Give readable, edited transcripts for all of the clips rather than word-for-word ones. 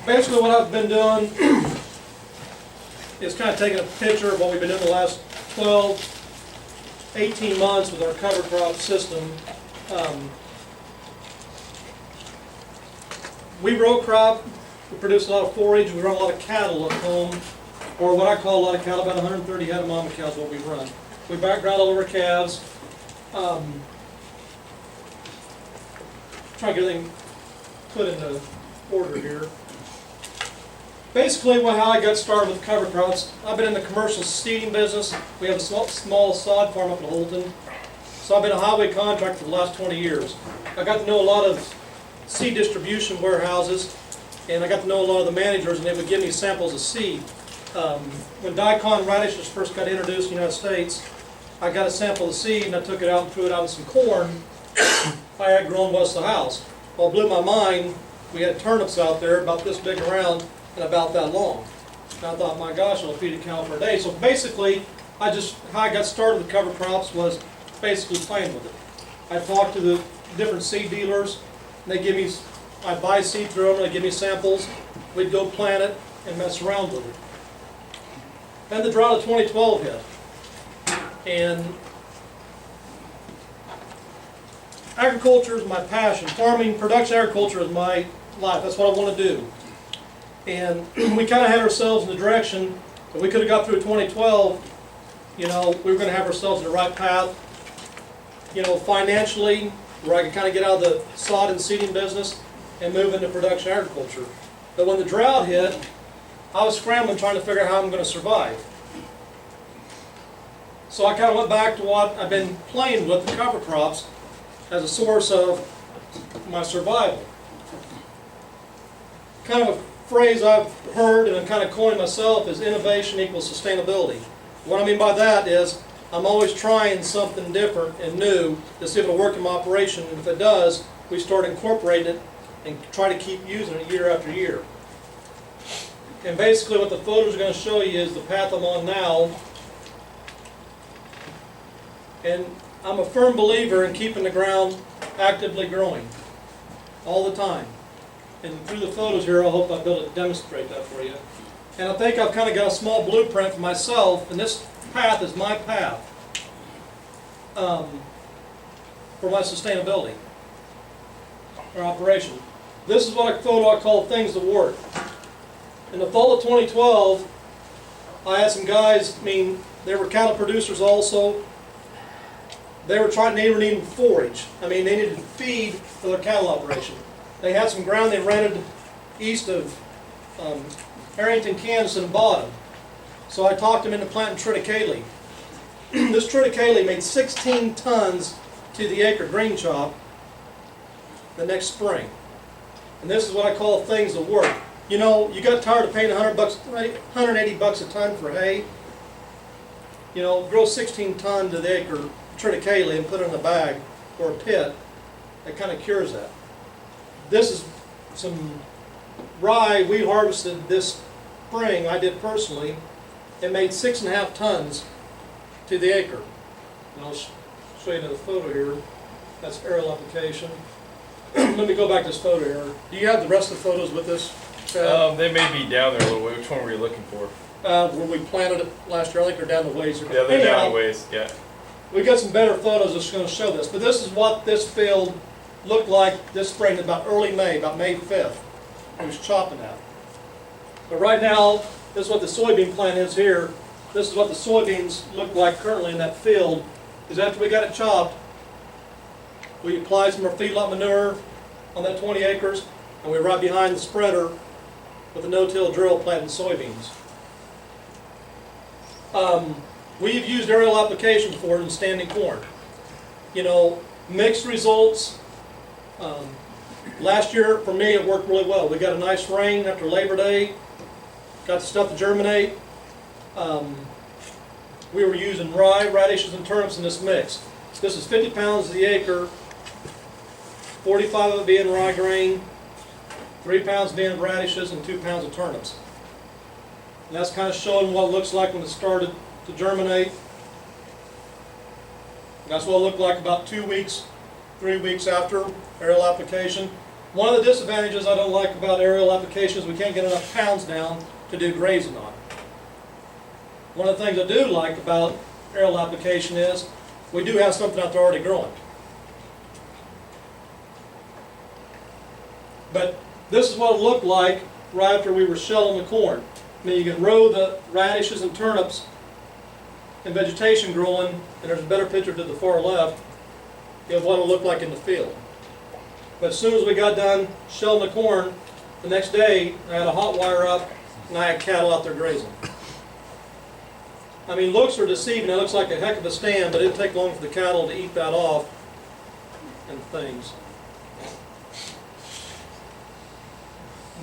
Basically what I've been doing is kind of taking a picture of what we've been doing the last 12, 18 months with our cover crop system. We row crop, we produce a lot of forage, we run a lot of cattle at home, or what I call a lot of cattle, about 130 head of mama cows what we run. We background all of our calves. Try to get everything put into order here. Basically, how I got started with cover crops, I've been in the commercial seeding business. We have a small sod farm up in Holton. So I've been a highway contractor for the last 20 years. I got to know a lot of seed distribution warehouses, and I got to know a lot of the managers, and they would give me samples of seed. When daikon radishes first got introduced in the United States, I got a sample of seed and I took it out and threw it out in some corn I had grown west of the house. Well, it blew my mind. We had turnips out there about this big around and about that long. And I thought, my gosh, I'll feed a cow for a day. So basically, how I got started with cover crops was basically playing with it. I talked to the different seed dealers, and they give me, I buy seed through them, they give me samples. We'd go plant it and mess around with it. Then the drought of 2012 hit. And agriculture is my passion. Farming, production agriculture is my life. That's what I want to do. And we kind of had ourselves in the direction that we could have got through 2012, you know, we were going to have ourselves in the right path, you know, financially, where I could kind of get out of the sod and seeding business and move into production agriculture. But when the drought hit, I was scrambling trying to figure out how I'm going to survive. So I kind of went back to what I've been playing with, the cover crops, as a source of my survival. Kind of a phrase I've heard and I'm kind of coined myself is innovation equals sustainability. What I mean by that is I'm always trying something different and new to see if it'll work in my operation, and if it does, we start incorporating it and try to keep using it year after year. And basically what the photos are going to show you is the path I'm on now. And I'm a firm believer in keeping the ground actively growing all the time. And through the photos here, I hope I'll be able to demonstrate that for you. And I think I've kind of got a small blueprint for myself, and this path is my path for my sustainability or operation. This is what a photo I call things that work. In the fall of 2012, I had some guys, I mean, they were cattle producers also. They were needing forage. I mean, they needed feed for their cattle operation. They had some ground they rented east of Arrington, Kansas, and bought them. So I talked them into planting triticale. This triticale made 16 tons to the acre green chop the next spring. And this is what I call things that work. You know, you got tired of paying $180 a ton for hay. You know, grow 16 ton to the acre triticale and put it in a bag or a pit. That kind of cures that. This is some rye we harvested this spring, I did personally. It made 6.5 tons to the acre. And I'll show you the photo here. That's aerial application. Let me go back to this photo here. Do you have the rest of the photos with this? They may be down there a little way. Which one were you looking for? Where we planted it last year. I think they're down the ways. Yeah, they're down the ways, yeah. We've got some better photos that's going to show this. But this is what this field looked like this spring, about early May, about May 5th. I was chopping that. But right now, this is what the soybean plant is here. This is what the soybeans look like currently in that field. Is after we got it chopped, we applied some more feedlot manure on that 20 acres, and we're right behind the spreader with a no-till drill planting soybeans. We've used aerial application before in standing corn. You know, mixed results. Last year, for me, it worked really well. We got a nice rain after Labor Day, got the stuff to germinate. We were using rye, radishes, and turnips in this mix. This is 50 pounds to the acre, 45 of it being rye grain, 3 pounds being radishes, and 2 pounds of turnips. And that's kind of showing what it looks like when it started to germinate. That's what it looked like about 2 weeks, 3 weeks after aerial application. One of the disadvantages I don't like about aerial applications, we can't get enough pounds down to do grazing on. One of the things I do like about aerial application is we do have something out there already growing. But this is what it looked like right after we were shelling the corn. I mean, you can row the radishes and turnips and vegetation growing, and there's a better picture to the far left of what it looked like in the field. But as soon as we got done shelling the corn, the next day I had a hot wire up and I had cattle out there grazing. I mean, looks are deceiving. It looks like a heck of a stand, but it didn't take long for the cattle to eat that off and things.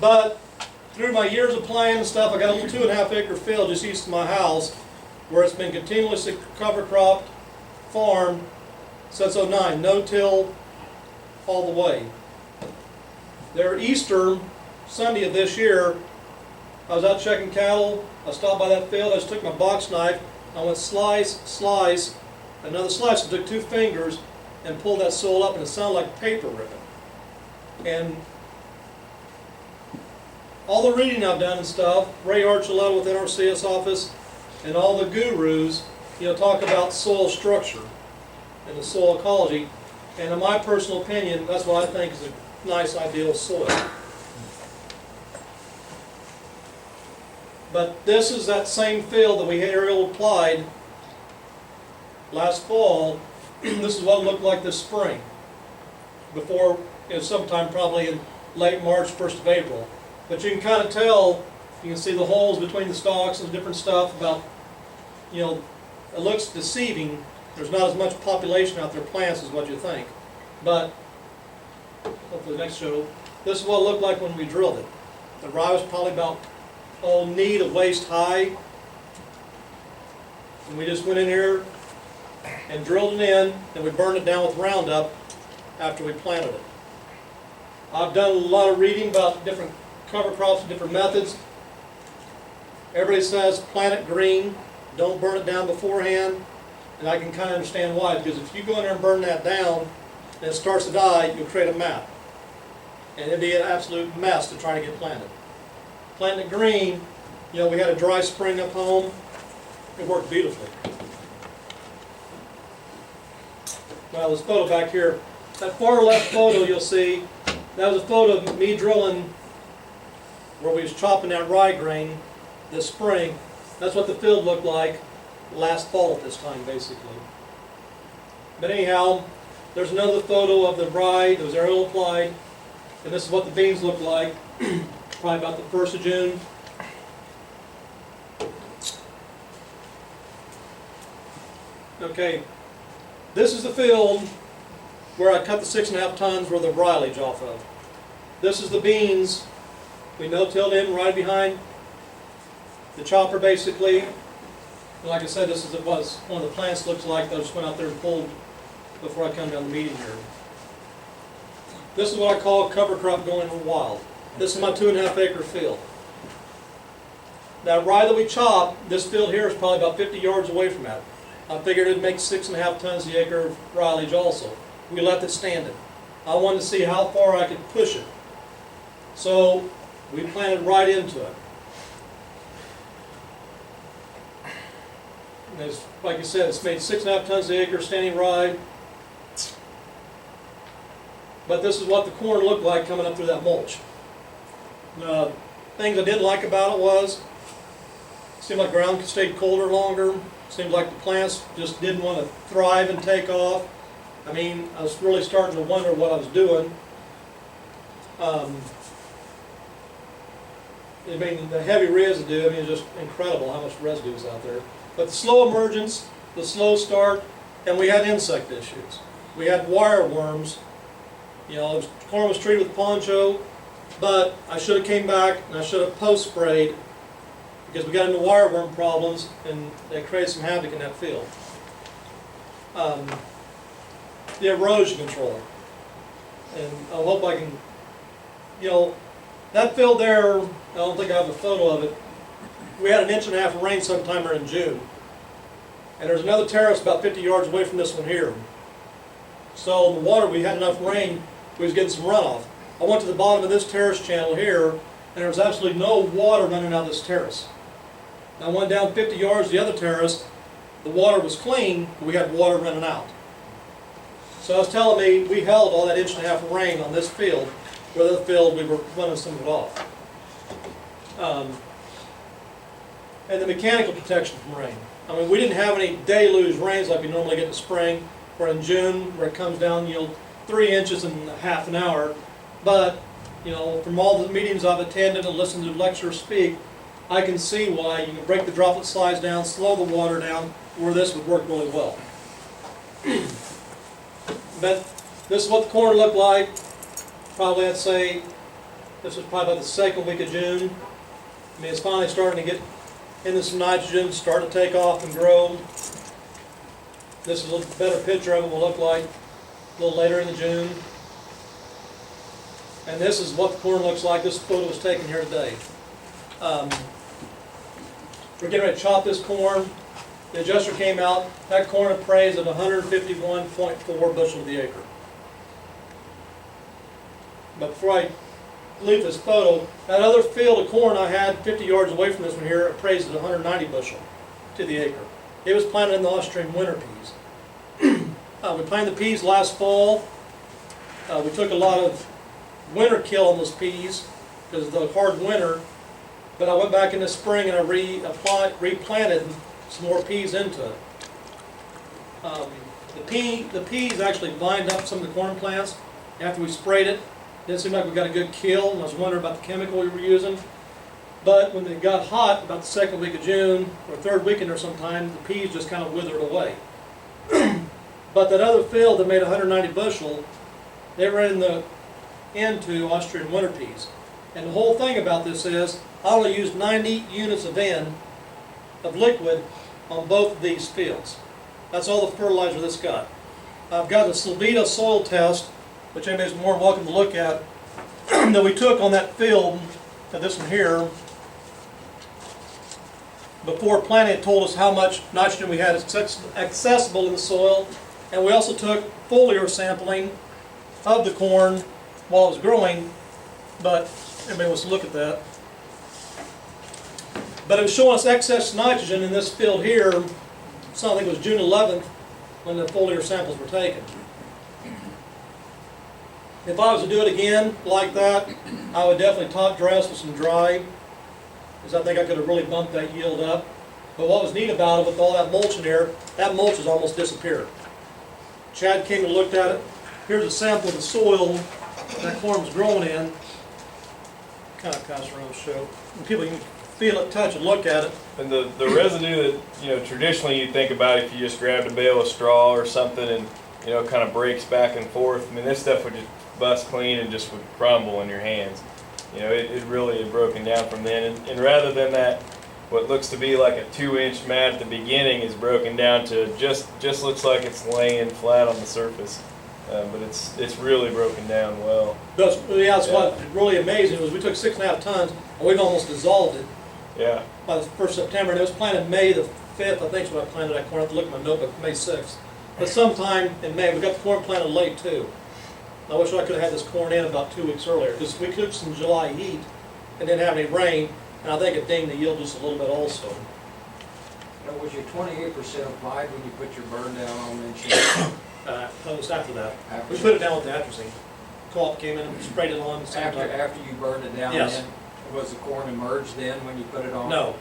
But through my years of playing and stuff, I got a little 2.5 acre field just east of my house where it's been continuously cover cropped, farmed since '09, no-till all the way. Their Easter Sunday of this year, I was out checking cattle, I stopped by that field, I just took my box knife, I went slice, slice, another slice, I took 2 fingers and pulled that soil up and it sounded like paper ripping. And all the reading I've done and stuff, Ray Archuleta with NRCS office, and all the gurus, talk about soil structure and the soil ecology. And in my personal opinion, that's what I think is a nice, ideal soil. But this is that same field that we had aerial applied last fall. This is what it looked like this spring. Before, sometime probably in late March, 1st of April. But you can kind of tell, you can see the holes between the stalks and different stuff about, it looks deceiving. There's not as much population out there, plants, as what you think. But, hopefully the next show, this is what it looked like when we drilled it. The rye was probably about, knee to waist high. And we just went in here and drilled it in, and we burned it down with Roundup after we planted it. I've done a lot of reading about different cover crops and different methods. Everybody says plant it green, don't burn it down beforehand, and I can kind of understand why, because if you go in there and burn that down and it starts to die, you'll create a map. And it'd be an absolute mess to try to get planted. Planting it green, we had a dry spring up home, it worked beautifully. Now this photo back here, that far left photo you'll see, that was a photo of me drilling where we was chopping that rye grain this spring. That's what the field looked like last fall at this time, basically. But anyhow, there's another photo of the rye that was aerial applied, and this is what the beans look like, probably about the 1st of June. Okay, this is the field where I cut the 6.5 tons worth of silage off of. This is the beans. We no-tilled in right behind the chopper, basically. And like I said, this is what one of the plants looks like that I just went out there and pulled before I come down the meeting here. This is what I call cover crop going wild. This is my 2.5 acre field. That rye that we chopped, this field here is probably about 50 yards away from that. I figured it'd make 6.5 tons the acre of silage also. We left it standing. I wanted to see how far I could push it. So we planted right into it. And as, like I said, it's made 6.5 tons the acre standing rye. But this is what the corn looked like coming up through that mulch. Things I didn't like about it was, it seemed like ground stayed colder longer. It seemed like the plants just didn't want to thrive and take off. I mean, I was really starting to wonder what I was doing. I mean, the heavy residue, I mean, it's just incredible how much residue is out there. But the slow emergence, the slow start, and we had insect issues. We had wire worms. Corn was treated with poncho, but I should have came back and I should have post-sprayed because we got into wire worm problems and they created some havoc in that field. The erosion control. And I hope I can, that field there, I don't think I have a photo of it. We had 1.5 inches of rain sometime in June. And there's another terrace about 50 yards away from this one here. So in the water, we had enough rain, we was getting some runoff. I went to the bottom of this terrace channel here, and there was absolutely no water running out of this terrace. And I went down 50 yards to the other terrace, the water was clean, but we had water running out. So I was telling me, we held all that 1.5 inches of rain on this field, where the other field we were running some of it off. And the mechanical protection from rain. I mean, we didn't have any deluge rains like we normally get in the spring, or in June, where it comes down, 3 inches in half an hour. But, from all the meetings I've attended and listened to lecturers speak, I can see why you can break the droplet size down, slow the water down, where this would work really well. But this is what the corn looked like. Probably I'd say this was probably about the second week of June. I mean, it's finally starting to get into some nitrogen, start to take off and grow. This is a better picture of it will look like a little later in the June. And this is what the corn looks like. This photo was taken here today. We're getting ready to chop this corn. The adjuster came out. That corn appraised at 151.4 bushel to the acre. But before I leave this photo, that other field of corn I had 50 yards away from this one here appraised at 190 bushel to the acre. It was planted in the Austrian winter peas. We planted the peas last fall. We took a lot of winter kill on those peas because of the hard winter. But I went back in the spring and I replanted some more peas into it. The peas actually vined up some of the corn plants after we sprayed it. Didn't seem like we got a good kill, and I was wondering about the chemical we were using. But when it got hot, about the second week of June, or third weekend or sometime, the peas just kind of withered away. But that other field that made 190 bushel, they were into Austrian winter peas. And the whole thing about this is, I only used 90 units of N of liquid on both of these fields. That's all the fertilizer this got. I've got a Slovita soil test, which anybody's more than welcome to look at, that we took on that field, this one here. Before planting, it told us how much nitrogen we had accessible in the soil, and we also took foliar sampling of the corn while it was growing, but everybody wants to look at that. But it was showing us excess nitrogen in this field here, so I think it was June 11th when the foliar samples were taken. If I was to do it again like that, I would definitely top dress with some dry, because I think I could have really bumped that yield up. But what was neat about it, with all that mulch in there, that mulch has almost disappeared. Chad came and looked at it. Here's a sample of the soil that corn was growing in. Kind of pass around the show. And people can feel it, touch it, look at it. And the residue that, traditionally you think about if you just grabbed a bale of straw or something and, kind of breaks back and forth. I mean, this stuff would just bust clean and just would crumble in your hands. It really had broken down from then. And rather than that, what looks to be like a 2-inch mat at the beginning is broken down to just looks like it's laying flat on the surface. But it's really broken down well. That's what's really amazing was we took 6.5 tons and we've almost dissolved it. Yeah. By the 1st September, and it was planted May the 5th, I think is when I planted that corn. I have to look at my notebook, May 6th. But sometime in May, we got the corn planted late too. I wish I could have had this corn in about 2 weeks earlier, because we took some July heat and didn't have any rain, and I think it dinged the yield just a little bit also. Now, was your 28% applied when you put your burn down on the Post after that. After We put it down with the atrazine. Co-op came in and sprayed it on. After you burned it down, Yes. then, was the corn emerged then when you put it on? No,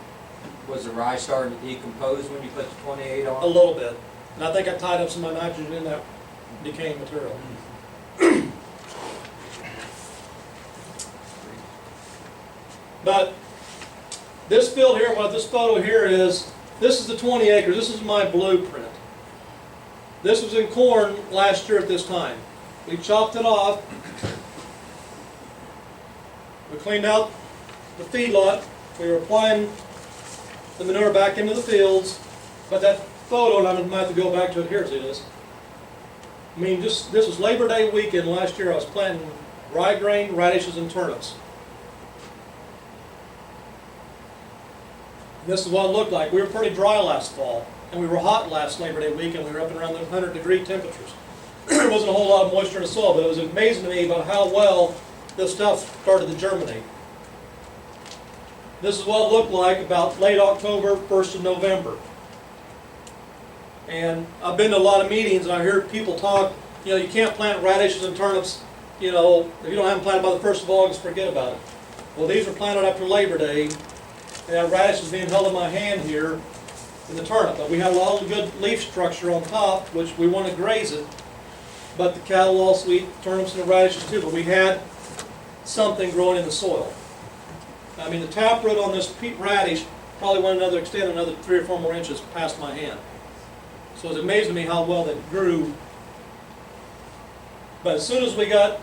Was the rye starting to decompose when you put the 28 on? a little bit. And I think I tied up some of my nitrogen in that decaying material. But this field here, what this photo here is, this is the 20 acres. This is my blueprint. This was in corn last year at this time. We chopped it off. We cleaned out the feedlot. We were applying the manure back into the fields. But that photo, and I'm going to have to go back to it here, see this. I mean, this was Labor Day weekend last year. I was planting rye grain, radishes, and turnips. And this is what it looked like. We were pretty dry last fall, and we were hot last Labor Day weekend. We were up and around the 100-degree temperatures. There wasn't a whole lot of moisture in the soil, but it was amazing to me about how well this stuff started to germinate. This is what it looked like about late October, 1st of November. And I've been to a lot of meetings and I hear people talk, you know, you can't plant radishes and turnips, you know, if you don't have them planted by the 1st of August, forget about it. Well, these were planted after Labor Day, and that radish is being held in my hand here in the turnip. But we have a lot of good leaf structure on top, which we want to graze it, but the cattle also eat turnips and the radishes too, but we had something growing in the soil. I mean, the taproot on this radish probably went extend another 3 or 4 more inches past my hand. So it's amazing to me how well that grew. But as soon as we got,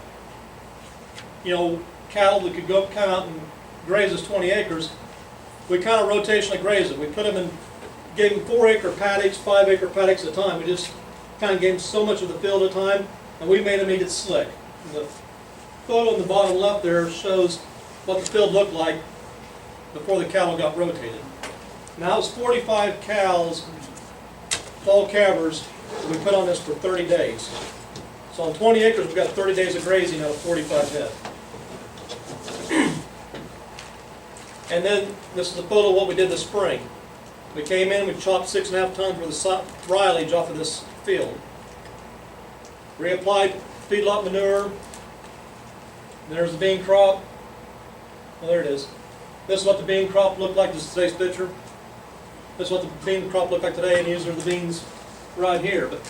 you know, cattle that could come out and graze this 20 acres, we kind of rotationally grazed it. We put them in, gave them 4-acre paddocks, 5-acre paddocks at a time. We just kind of gave them so much of the field at a time, and we made them eat it slick. And the photo in the bottom left there shows what the field looked like before the cattle got rotated. Now it's 45 cows, fall calvers, that we put on this for 30 days. So on 20 acres, we've got 30 days of grazing out of 45 head. And then this is a photo of what we did this spring. We came in, we chopped 6.5 tons worth of silage off of this field. Reapplied feedlot manure. There's the bean crop. Well, there it is. This is what the bean crop looked like. This is today's picture. This is what the bean crop looked like today, and these are the beans right here. But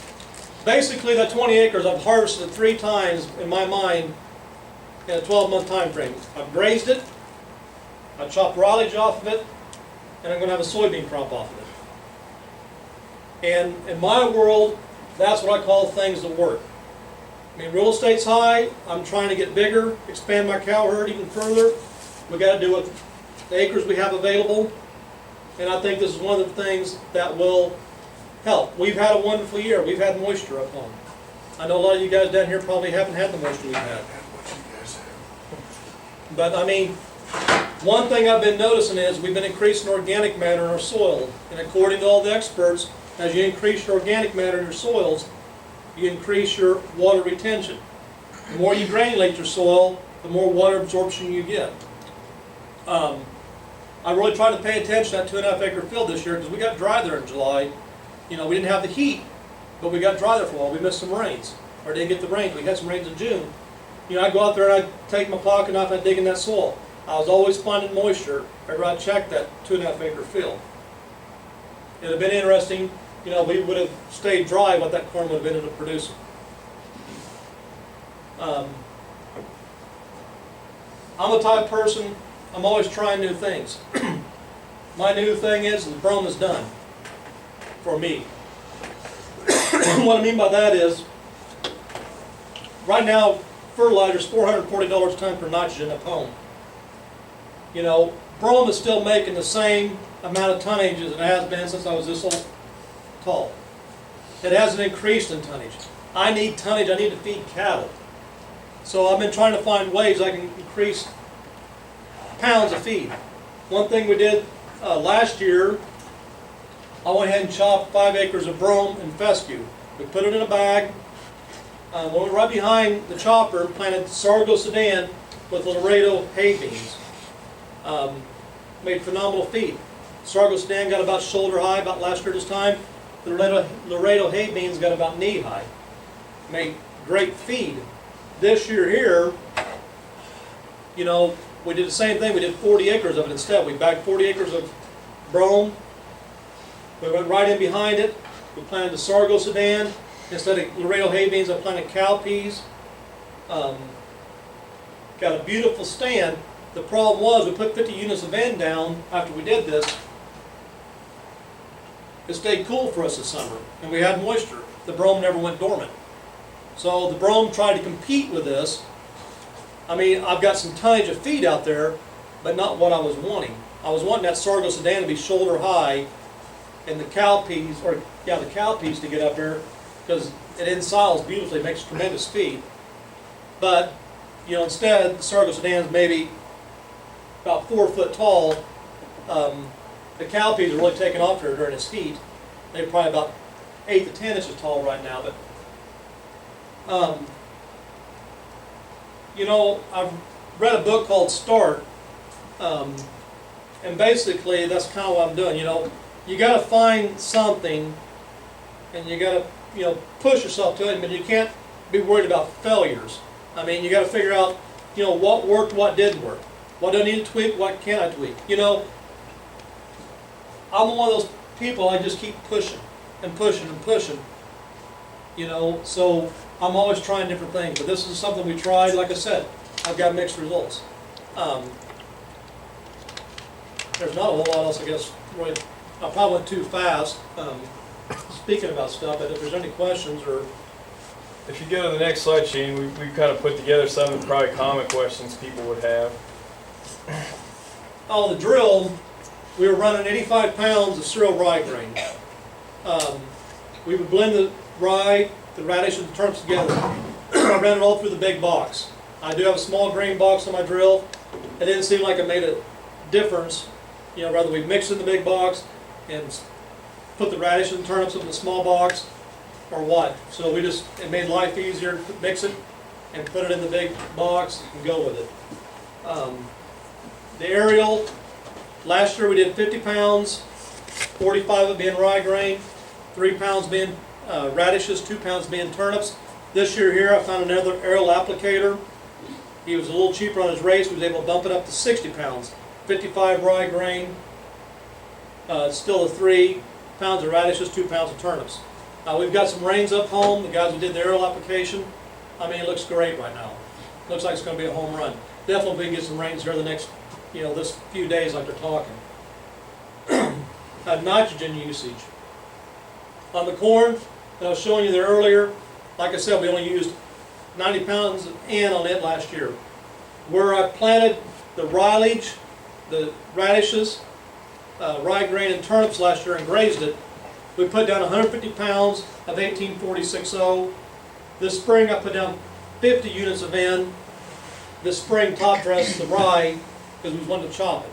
basically, that 20 acres, I've harvested 3 times in my mind in a 12-month time frame. I've grazed it, I've chopped rilage off of it, and I'm going to have a soybean crop off of it. And in my world, that's what I call things that work. I mean, real estate's high. I'm trying to get bigger, expand my cow herd even further. We got to do with the acres we have available, and I think this is one of the things that will help. We've had a wonderful year. We've had moisture up home. I know a lot of you guys down here probably haven't had the moisture we've had. But I mean, one thing I've been noticing is we've been increasing organic matter in our soil, and according to all the experts, as you increase your organic matter in your soils, you increase your water retention. The more you granulate your soil, the more water absorption you get. I really tried to pay attention to that 2.5 acre field this year because we got dry there in July. You know, we didn't have the heat, but we got dry there for a while. We missed some rains, or didn't get the rains. We had some rains in June. You know, I'd go out there and I'd take my pocket knife and I'd dig in that soil. I was always finding moisture whenever I checked that 2.5 acre field. It would have been interesting, you know, we would have stayed dry what that corn would have ended up producing. I'm the type of person, I'm always trying new things. My new thing is the brome is done for me. What I mean by that is, right now, fertilizer's $440 a ton for nitrogen at home. You know, brome is still making the same amount of tonnage as it has been since I was this tall. It hasn't increased in tonnage. I need tonnage, I need to feed cattle. So I've been trying to find ways I can increase pounds of feed. One thing we did last year, I went ahead and chopped 5 acres of brome and fescue. We put it in a bag. We went right behind the chopper and planted sorghum sudan with Laredo hay beans. Made phenomenal feed. Sorghum sudan got about shoulder high about last year this time. The Laredo hay beans got about knee high. Made great feed. This year here, you know, we did the same thing. We did 40 acres of it instead. We bagged 40 acres of brome. We went right in behind it. We planted the sorghum sudan. Instead of Laredo hay beans, I planted cowpeas. Got a beautiful stand. The problem was we put 50 units of N down after we did this. It stayed cool for us this summer, and we had moisture. The brome never went dormant. So the brome tried to compete with this. I mean, I've got some tonnage of feed out there, but not what I was wanting. I was wanting that sorghum sudan to be shoulder high, and the cowpeas, the cowpeas to get up there, because it ensiles beautifully, makes tremendous feed. But, you know, instead, the sorghum sudan is maybe about 4 foot tall. The cowpeas are really taking off here during this heat. They're probably about 8 to 10 inches tall right now. But you know, I've read a book called Start, and basically that's kind of what I'm doing. You know, you got to find something, and you got to, you know, push yourself to it, but you can't be worried about failures. I mean, you got to figure out, you know, what worked, what didn't work, what do I need to tweak, what can I tweak. You know, I'm one of those people. I just keep pushing and pushing and pushing. You know, so I'm always trying different things. But this is something we tried. Like I said, I've got mixed results. There's not a whole lot else, I guess. Really, I probably went too fast speaking about stuff. But if there's any questions or If you go to the next slide, Shane, we kind of put together some of the probably common questions people would have. on the drill, we were running 85 pounds of cereal rye grain. We would blend the rye, the radish, and the turnips together. I ran it all through the big box. I do have a small grain box on my drill. It didn't seem like it made a difference. You know, rather we mix in the big box and put the radish and turnips in the small box, or what. So we just, it made life easier to mix it and put it in the big box and go with it. The aerial, last year we did 50 pounds, 45 of it being rye grain, 3 pounds being radishes, 2 pounds being turnips. This year here I found another aerial applicator. He was a little cheaper on his rates. He was able to bump it up to 60 pounds. 55 rye grain, still the 3 pounds of radishes, 2 pounds of turnips. We've got some rains up home. The guys who did the aerial application, I mean, it looks great right now. Looks like it's going to be a home run. Definitely we can get some rains here the next, you know, this few days like they're talking. Nitrogen usage. On the corn that I was showing you there earlier, like I said, we only used 90 pounds of N on it last year. Where I planted the rylage, the radishes, rye grain and turnips last year and grazed it, we put down 150 pounds of 1846-0. This spring I put down 50 units of N. This spring top dressed the rye because we wanted to chop it.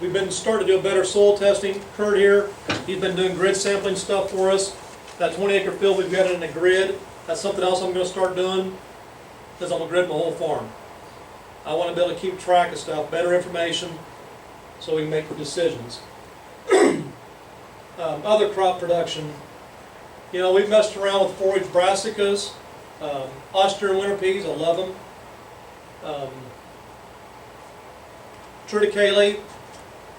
We've been starting to do a better soil testing. Kurt here, he's been doing grid sampling stuff for us. That 20-acre field we've got it in a grid. That's something else I'm going to start doing because I'm going to grid my whole farm. I want to be able to keep track of stuff, better information, so we can make decisions. Other crop production. You know, we've messed around with forage brassicas, Austrian winter peas, I love them. Triticale.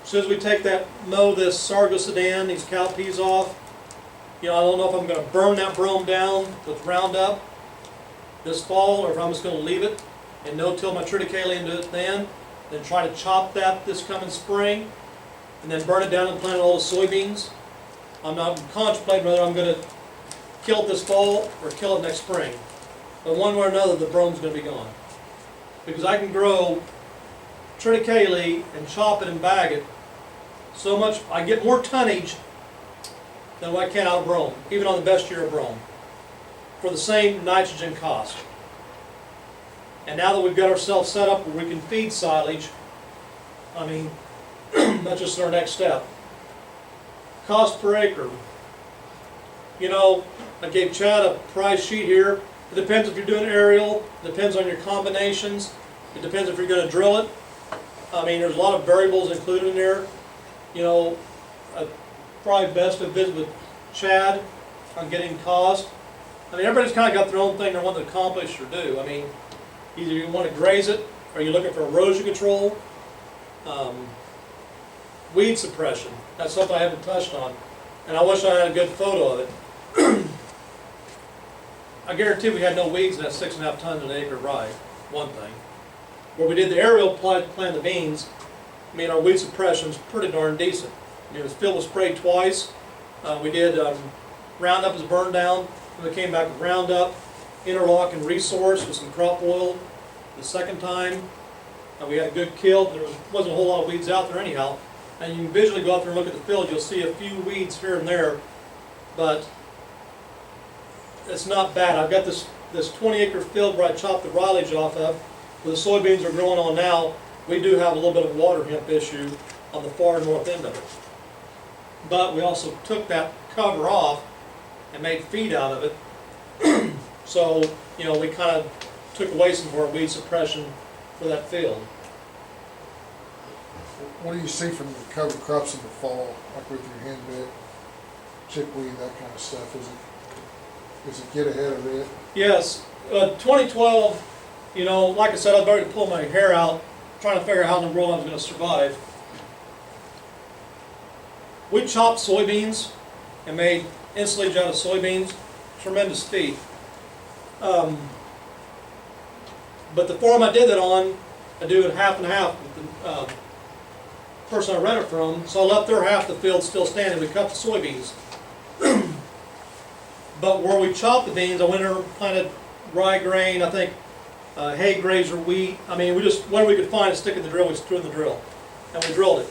As soon as we take that, mow this sargosudan, these cowpeas off, you know, I don't know if I'm going to burn that brome down with Roundup this fall, or if I'm just going to leave it and no-till my triticale into it then try to chop that this coming spring, and then burn it down and plant all the soybeans. I'm not contemplating whether I'm going to kill it this fall or kill it next spring. But one way or another, the brome's going to be gone. Because I can grow triticale and chop it and bag it so much, I get more tonnage than what I can out of brome, even on the best year of brome, for the same nitrogen cost. And now that we've got ourselves set up where we can feed silage, I mean, that's just our next step. Cost per acre. You know, I gave Chad a price sheet here. It depends if you're doing aerial, it depends on your combinations, it depends if you're going to drill it. I mean, there's a lot of variables included in there. You know, probably best to visit with Chad on getting cost. I mean, everybody's kind of got their own thing they want to accomplish or do. I mean, either you want to graze it, or you're looking for erosion control. Weed suppression, that's something I haven't touched on, and I wish I had a good photo of it. I guarantee we had no weeds in that 6.5 tons an acre rye, one thing. Where we did the aerial plant the beans, I mean, our weed suppression's pretty darn decent. I mean, this field was sprayed twice. We did Roundup was burned down, and we came back with Roundup, Interlock, and Resource with some crop oil the second time. We had a good kill. There wasn't a whole lot of weeds out there anyhow. And you can visually go out there and look at the field. You'll see a few weeds here and there, but it's not bad. I've got this 20-acre field where I chopped the rylage off of, where the soybeans are growing on now. We do have a little bit of water hemp issue on the far north end of it. But we also took that cover off and made feed out of it. So, you know, we kind of took away some of our weed suppression for that field. What do you see from the cover crops in the fall, like with your hen bit, chickweed, that kind of stuff? Does it get ahead of it? Yes, 2012, you know, like I said, I was ready to pull my hair out, trying to figure out how in the world I was going to survive. We chopped soybeans and made ensilage out of soybeans. Tremendous feat. But the farm I did that on, I do it half and half with the person I rent it from. So I left their half the field still standing. We cut the soybeans. But where we chopped the beans, I went in and planted rye grain, I think hay grazer wheat. I mean, we just, whatever we could find to stick in the drill, we threw in the drill. And we drilled it.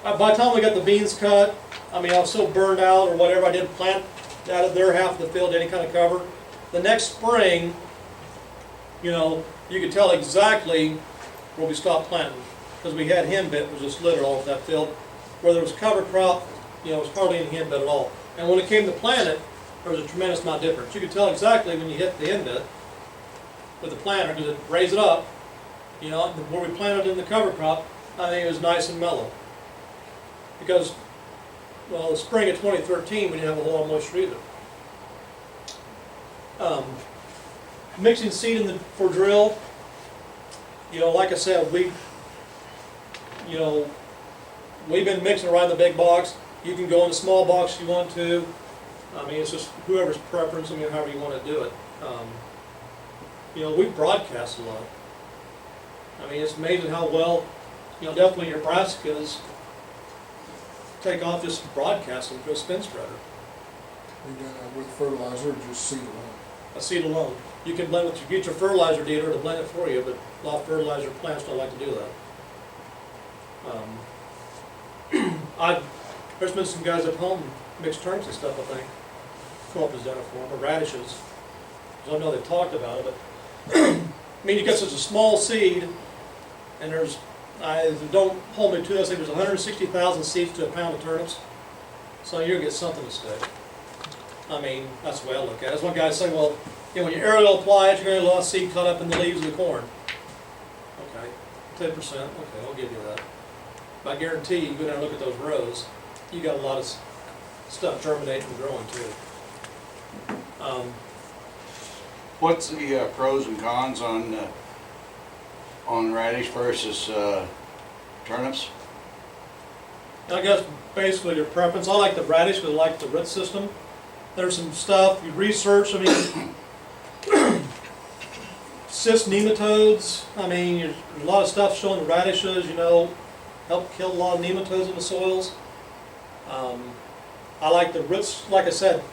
By the time we got the beans cut, I mean, I was so burned out or whatever, I didn't plant out of their half of the field any kind of cover. The next spring, you know, you could tell exactly where we stopped planting because we had hen bit, was just littered all over that field. Where there was cover crop, you know, it was hardly any hen bit at all. And when it came to plant it, there was a tremendous amount of difference. You could tell exactly when you hit the hen bit with the planter because it raised it up, you know, where we planted in the cover crop, I think it was nice and mellow. Because, well, the spring of 2013, we didn't have a whole lot of moisture either. Mixing seed for drill, you know, like I said, we've been mixing right in the big box. You can go in the small box if you want to. I mean, it's just whoever's preference, I mean, however you want to do it. You know, we broadcast a lot. I mean, it's amazing how well, you know, definitely your brassicas take off just broadcasting through a spin spreader. You done that with fertilizer or just seed alone? A seed alone. You can blend it, you get your fertilizer dealer to blend it for you, but a lot of fertilizer plants don't like to do that. There's been some guys at home mix turnips and stuff, I think. Co-op has done it for them, or radishes. I don't know they talked about it, but I mean, you get such a small seed, and there's, don't hold me to this, I think there's 160,000 seeds to a pound of turnips, so you're gonna get something to stick. I mean, that's the way I look at it. As one guy say, well, you know, when you aerial apply it, you're gonna get a lot of seed cut up in the leaves of the corn. Okay, 10%, okay, I'll give you that. But I guarantee you go down and look at those rows, you got a lot of stuff germinating and growing too. What's the pros and cons on radish versus turnips? I guess basically your preference. I like the radish because I like the root system. There's some stuff you research. I mean, cyst nematodes. I mean, there's a lot of stuff showing the radishes, you know, help kill a lot of nematodes in the soils. I like the roots. Like I said,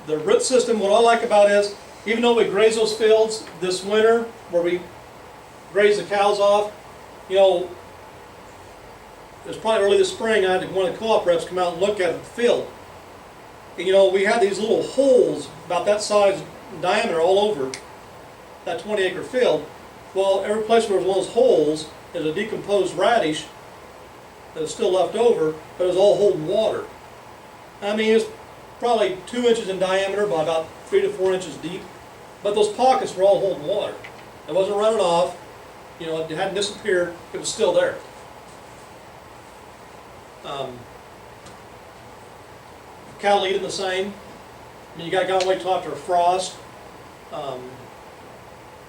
the root system. What I like about it is, even though we graze those fields this winter, where we graze the cows off, you know, it was probably early this spring, I had one of the co-op reps come out and look at the field. And, you know, we had these little holes about that size in diameter all over that 20-acre field. Well, every place where there was one of those holes is a decomposed radish that was still left over, but it was all holding water. I mean, it's probably 2 inches in diameter by about 3 to 4 inches deep, but those pockets were all holding water. It wasn't running off, you know, it hadn't disappeared, it was still there. Cattle eating the same. I mean, you got to wait till after a frost.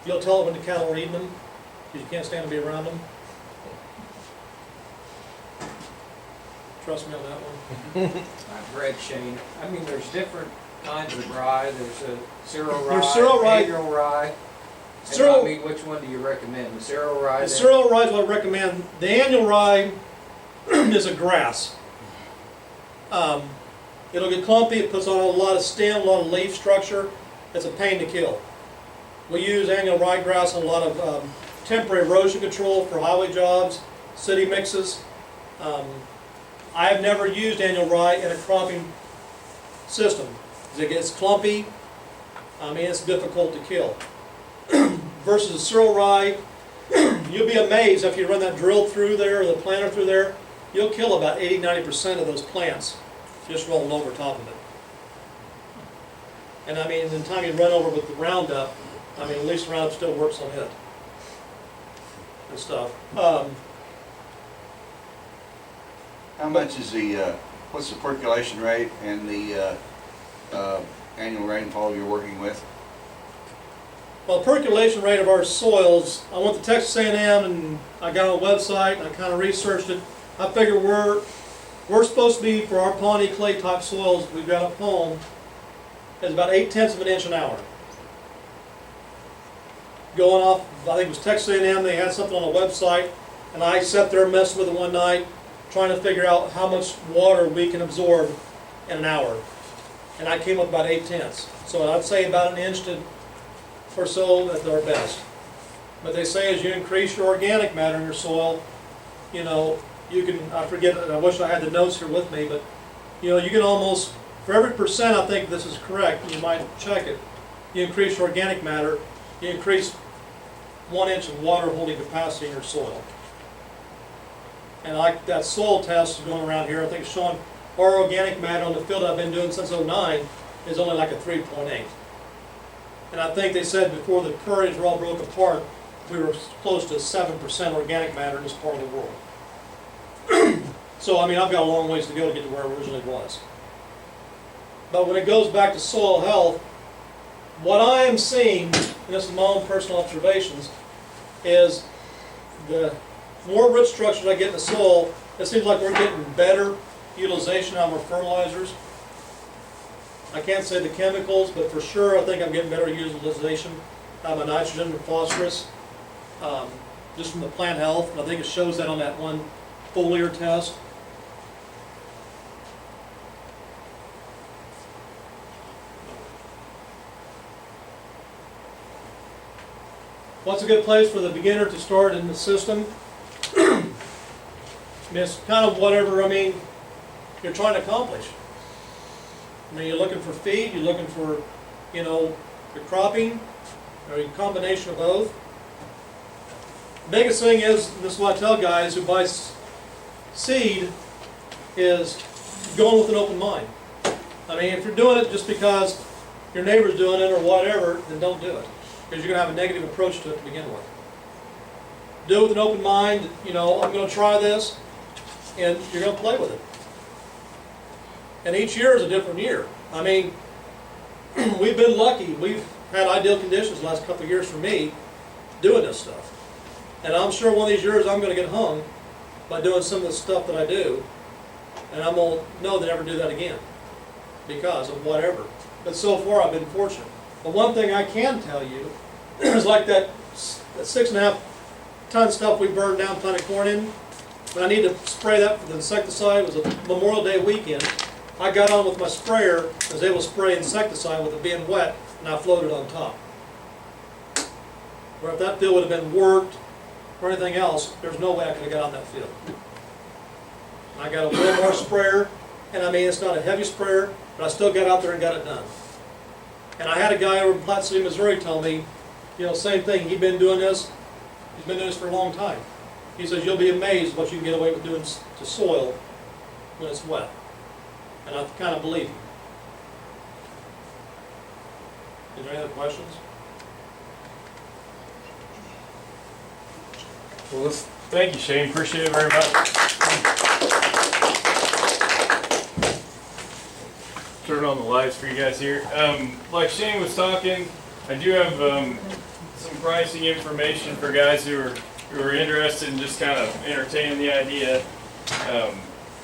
You'll tell when the cattle are eating them, because you can't stand to be around them. Trust me on that one. I've read, Shane, I mean, there's different kinds of rye. There's a cereal rye, There's cereal rye. annual rye. Cereal- And I mean, which one do you recommend? The cereal rye? The then? cereal rye is what I recommend. The annual rye is a grass. It'll get clumpy, it puts on a lot of stem, a lot of leaf structure. It's a pain to kill. We use annual ryegrass on a lot of temporary erosion control for highway jobs, city mixes. I have never used annual rye in a cropping system because it gets clumpy. I mean, it's difficult to kill. Versus the cereal rye, you'll be amazed if you run that drill through there or the planter through there, you'll kill about 80–90% of those plants just rolling over top of it. And I mean, in the time you run over with the Roundup, I mean, at least the Roundup still works on it and stuff. How much is what's the percolation rate and the annual rainfall you're working with? Well, the percolation rate of our soils, I went to Texas A&M and I got on the website and I kind of researched it. I figure we're supposed to be, for our Pawnee clay type soils we've got up home, is about 0.8 of an inch an hour. Going off, I think it was Texas A&M, they had something on the website, and I sat there and messed with it one night, trying to figure out how much water we can absorb in an hour. And I came up about 0.8. So I'd say about an inch or so at our best. But they say as you increase your organic matter in your soil, you know, you can, I forget, I wish I had the notes here with me, but you know, you can almost, for every percent, I think this is correct, you might check it, you increase your organic matter, you increase 1 inch of water holding capacity in your soil. And like that soil test going around here, I think it's showing our organic matter on the field I've been doing since '09 is only like a 3.8. And I think they said before the prairies were all broke apart, we were close to 7% organic matter in this part of the world. So, I mean, I've got a long ways to go to get to where it originally was. But when it goes back to soil health, what I am seeing, and this is my own personal observations, is the more root structures I get in the soil, it seems like we're getting better utilization of our fertilizers. I can't say the chemicals, but for sure I think I'm getting better utilization of my nitrogen and phosphorus, just from the plant health. And I think it shows that on that one foliar test. What's a good place for the beginner to start in the system? I mean, it's kind of whatever, I mean, you're trying to accomplish. I mean, you're looking for feed, you're looking for, you know, your cropping, or a combination of both. The biggest thing is, this is what I tell guys who buy seed, is going with an open mind. I mean, if you're doing it just because your neighbor's doing it or whatever, then don't do it. Because you're going to have a negative approach to it to begin with. Do it with an open mind, you know, I'm going to try this, and you're going to play with it. And each year is a different year. I mean, we've been lucky. We've had ideal conditions the last couple of years for me doing this stuff. And I'm sure one of these years I'm going to get hung by doing some of the stuff that I do, and I'm going to know to never do that again because of whatever. But so far I've been fortunate. But one thing I can tell you is like that 6.5 ton stuff we burned down planted corn in. When I need to spray that for the insecticide, it was a Memorial Day weekend. I got on with my sprayer, was able to spray insecticide with it being wet, and I floated on top. Where if that field would have been worked or anything else, there's no way I could have got on that field. I got a little more sprayer, and I mean, it's not a heavy sprayer, but I still got out there and got it done. And I had a guy over in Platte City, Missouri tell me, you know, same thing, he'd been doing this, he's been doing this for a long time. He says, you'll be amazed what you can get away with doing to soil when it's wet. And I kind of believe him. Is there any other questions? Well, thank you, Shane. Appreciate it very much. Turn on the lights for you guys here. Like Shane was talking, I do have some pricing information for guys who are interested in just kind of entertaining the idea.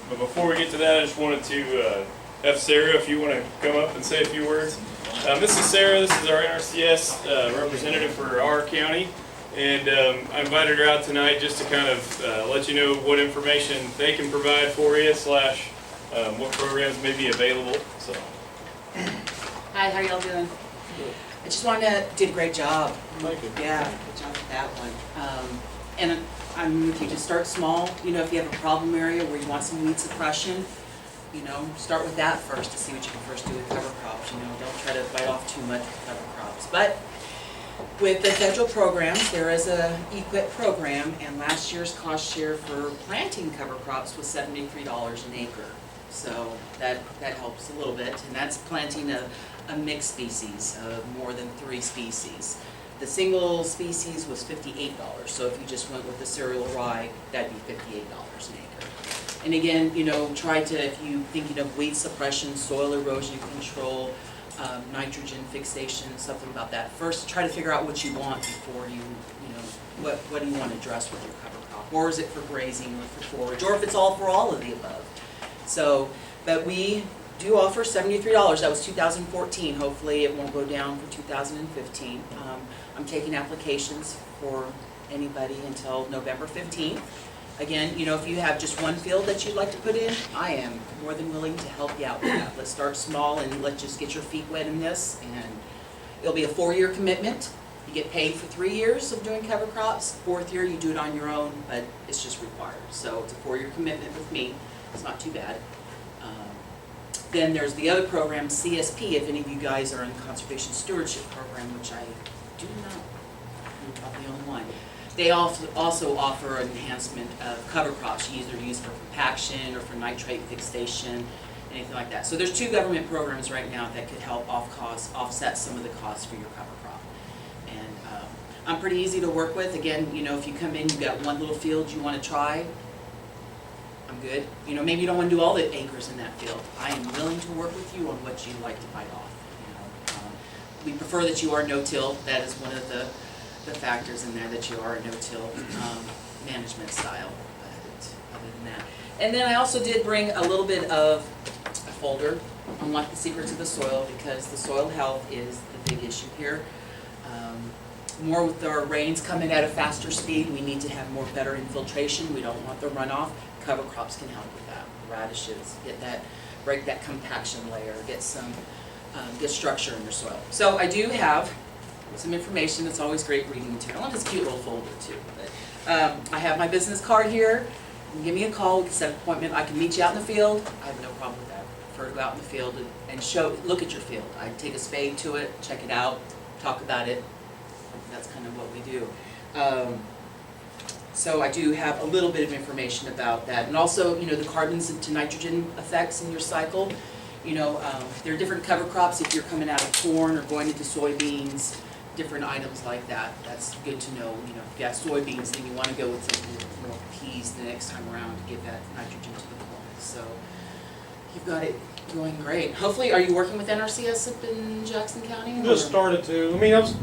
But before we get to that, I just wanted to have Sarah, if you want to come up and say a few words. This is Sarah. This is our NRCS representative for our county. And I invited her out tonight just to kind of let you know what information they can provide for you, / what programs may be available. So. Hi, how y'all doing? I just wanted to, did a great job. Thank you. Yeah, good job with that one. And I'm with you to start small. You know, if you have a problem area where you want some weed suppression, you know, start with that first to see what you can first do with cover crops. You know, don't try to bite off too much with cover crops. But with the federal programs, there is a EQIP program, and last year's cost share for planting cover crops was $73 an acre. So that helps a little bit, and that's planting a a mixed species of more than 3 species. The single species was $58, so if you just went with the cereal rye, that'd be $58 an acre. And again, you know, try to, if you're thinking of weed suppression, soil erosion control, nitrogen fixation, something about that. First, try to figure out what you want before you know, what do you want to address with your cover crop? Or is it for grazing or for forage, or if it's all for all of the above? So, but we do offer $73. That was 2014. Hopefully it won't go down for 2015. I'm taking applications for anybody until November 15th. Again, you know, if you have just one field that you'd like to put in, I am more than willing to help you out with that. Let's start small and let's just get your feet wet in this, and it'll be a 4-year commitment. You get paid for 3 years of doing cover crops. 4th year, you do it on your own, but it's just required. So it's a 4-year commitment with me. It's not too bad. Then there's the other program, CSP, if any of you guys are in the Conservation Stewardship Program, which I do not. I'm probably the only one. They also offer an enhancement of cover crops. You either use for compaction or for nitrate fixation, anything like that. So there's 2 government programs right now that could help offset some of the costs for your cover crop. And I'm pretty easy to work with. Again, you know, if you come in, you've got one little field you want to try, I'm good. You know, maybe you don't want to do all the acres in that field. I am willing to work with you on what you'd like to bite off. You know, we prefer that you are no-till. That is one of the factors in there, that you are a no-till management style. But other than that, and then I also did bring a little bit of a folder, Unlock the Secrets of the Soil, because the soil health is the big issue here. More with our rains coming at a faster speed, we need to have better infiltration. We don't want the runoff. Cover crops can help with that. Radishes, break that compaction layer, get structure in your soil. So I do have some information. That's always great reading material. And this cute little folder too. But, I have my business card here. You can give me a call. We can set an appointment. I can meet you out in the field. I have no problem with that. I prefer to go out in the field and look at your field. I take a spade to it, check it out, talk about it. That's kind of what we do. So I do have a little bit of information about that. And also, you know, the carbon to nitrogen effects in your cycle. You know, there are different cover crops if you're coming out of corn or going into soybeans, different items like that. That's good to know. You know, if you have soybeans, then you want to go with some more peas the next time around to get that nitrogen to the corn. So you've got it going great. Hopefully, are you working with NRCS up in Jackson County? Just started to. I mean,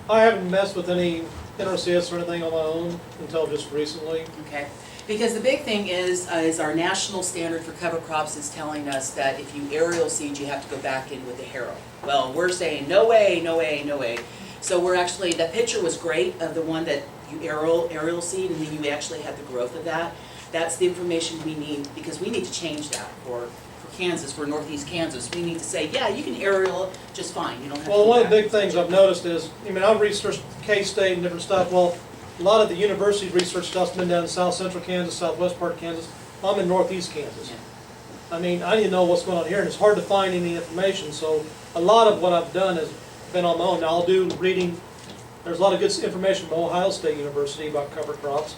I haven't messed with any NRCS or anything on my own until just recently. Okay, because the big thing is our national standard for cover crops is telling us that if you aerial seed, you have to go back in with the harrow. Well, we're saying no way, no way, no way. So we're actually, that picture was great of the one that you aerial seed, and then you actually had the growth of that. That's the information we need, because we need to change that for Kansas, for northeast Kansas. We need to say, yeah, you can aerial just fine. You don't have to. Well, go one of the back. big things I've noticed is, I mean, I've researched K-State and different stuff. Well, a lot of the university research stuff's been down in south central Kansas, southwest part of Kansas. I'm in northeast Kansas. Yeah. I mean, I need to know what's going on here, and it's hard to find any information. So a lot of what I've done has been on my own. Now I'll do reading. There's a lot of good information from Ohio State University about cover crops.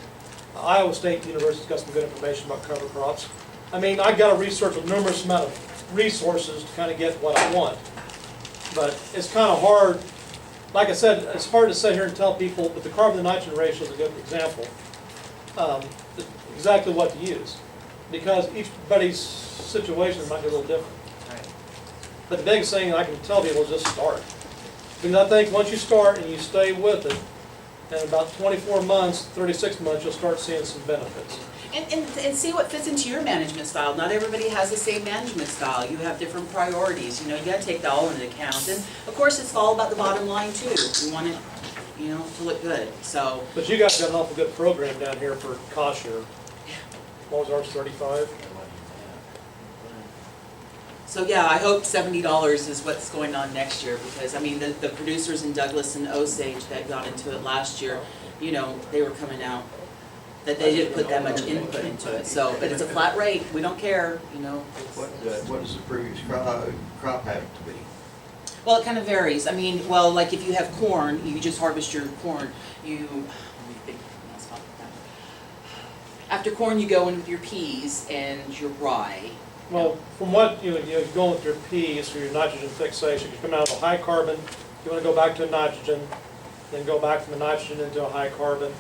Iowa State University's got some good information about cover crops. I mean, I've got to research a numerous amount of resources to kind of get what I want. But it's kind of hard. Like I said, it's hard to sit here and tell people, but the carbon to nitrogen ratio is a good example. Exactly what to use. Because everybody's situation might be a little different. Right. But the biggest thing I can tell people is just start. Because I think once you start and you stay with it, in about 24 months, 36 months, you'll start seeing some benefits. And see what fits into your management style. Not everybody has the same management style. You have different priorities. You know, you got to take that all into account. And of course, it's all about the bottom line too. We want it, you know, to look good. So. But you guys got an awful good program down here for cost share. What was ours, 35? So yeah, I hope $70 is what's going on next year, because I mean the producers in Douglas and Osage that got into it last year, you know, they were coming out that they didn't put that much input into it. So, but it's a flat rate. We don't care, you know. What does the previous crop have to be? Well, it kind of varies. I mean, well, like if you have corn, you just harvest your corn. After corn, you go in with your peas and your rye. Well, from what, you're going with your Ps for your nitrogen fixation, you come out of a high carbon, you wanna go back to a nitrogen, then go back from a nitrogen into a high carbon.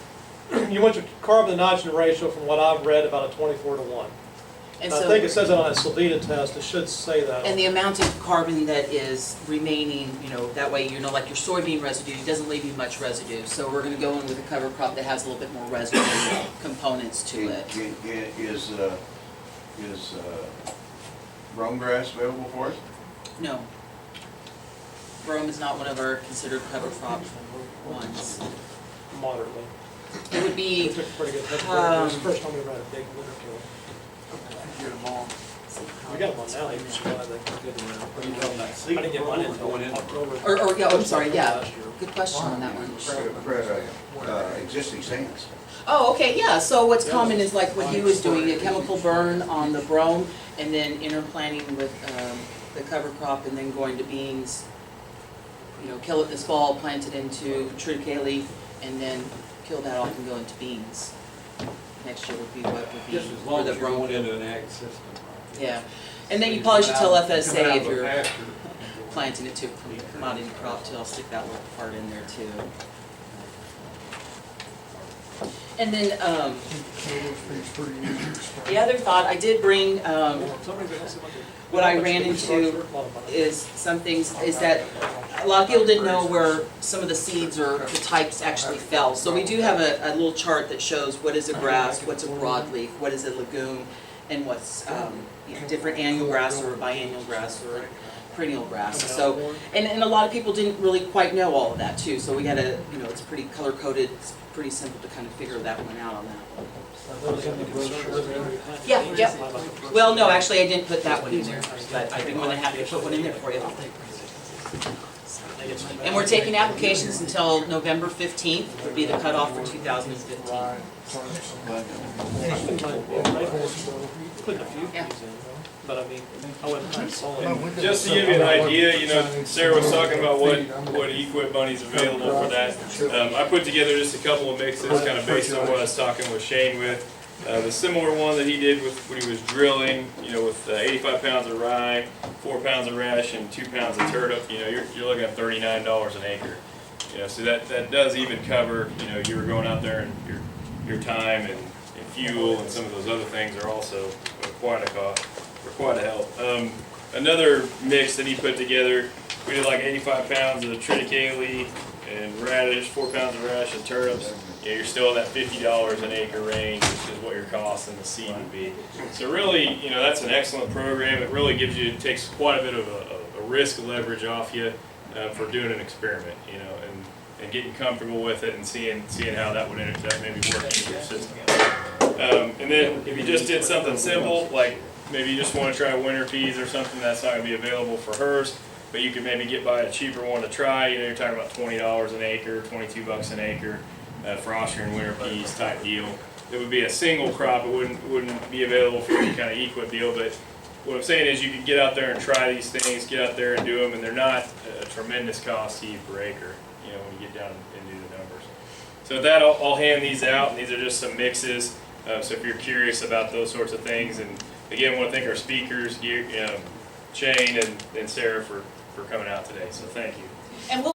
You want your carbon to nitrogen ratio, from what I've read, about a 24:1. And I so, think it says it on that Sylvita test, it should say that. and the amount of carbon that is remaining, that way, like your soybean residue, it doesn't leave you much residue. So we're gonna go in with a cover crop that has a little bit more residue components to it. Is brome grass available for us? No. Brome is not one of our considered cover crop ones. Moderately. It would We be, took a pretty good hit for it. It was the first time we ran a big winter kill. Get them all. We got them on now, even so I think. I didn't get mine until October. I'm sorry, yeah. Last year. Good question on that one. Existing stands. Oh, okay, yeah, so what's common is like what he was doing, a chemical burn on the brome, and then interplanting with the cover crop, and then going to beans. Kill it this fall, plant it into triticale, and then kill that off and go into beans. Next year would be what would be Just as for long the as you're brome. going into an ag system. Yeah, and then you probably should tell FSA Coming out if of a you're pasture. planting it to a commodity crop too, I'll stick that little part in there too. And then, the other thought, I did bring, what I ran into is some things, is that a lot of people didn't know where some of the seeds or the types actually fell. So we do have a little chart that shows what is a grass, what's a broadleaf, what is a legume, and what's different annual grass or biennial grass or perennial grass. So, and a lot of people didn't really quite know all of that too. So we gotta, it's pretty color coded. It's pretty simple to kind of figure that one out on that. Yeah, yep. Well, no, actually, I didn't put that one in there, but I'd be more than happy to put one in there for you. And we're taking applications until November 15th, would be the cutoff for 2015. Putting a few Yeah. peas in, but I mean, I wouldn't kind of solid. Just to give you an idea, Sarah was talking about what equip money's available for that. I put together just a couple of mixes, kind of based on what I was talking with Shane with. The similar one that he did with when he was drilling, with 85 pounds of rye, 4 pounds of rash, and 2 pounds of turnip. You're looking at $39 an acre. So that does even cover. You were going out there and your time and fuel and some of those other things are also quite a cost, or quite a help. Another mix that he put together, we did like 85 pounds of triticale and radish, 4 pounds of radish and turnips. You're still in that $50 an acre range, which is what your cost and the seed would be. So really, that's an excellent program. It really takes quite a bit of a risk leverage off you for doing an experiment, and getting comfortable with it and seeing how that maybe work in your system. And then if you just did something simple, like maybe you just want to try winter peas or something, that's not going to be available for hers, but you can maybe get by a cheaper one to try. You're talking about $20 an acre, $22 an acre for Austrian winter peas type deal. It would be a single crop. It wouldn't be available for any kind of equip deal, but what I'm saying is you can get out there and try these things, get out there and do them, and they're not a tremendous cost to you per acre, when you get down and do the numbers. So with that, I'll hand these out, and these are just some mixes. So if you're curious about those sorts of things, and again, I want to thank our speakers, Shane and Sarah, for coming out today. So thank you. And we'll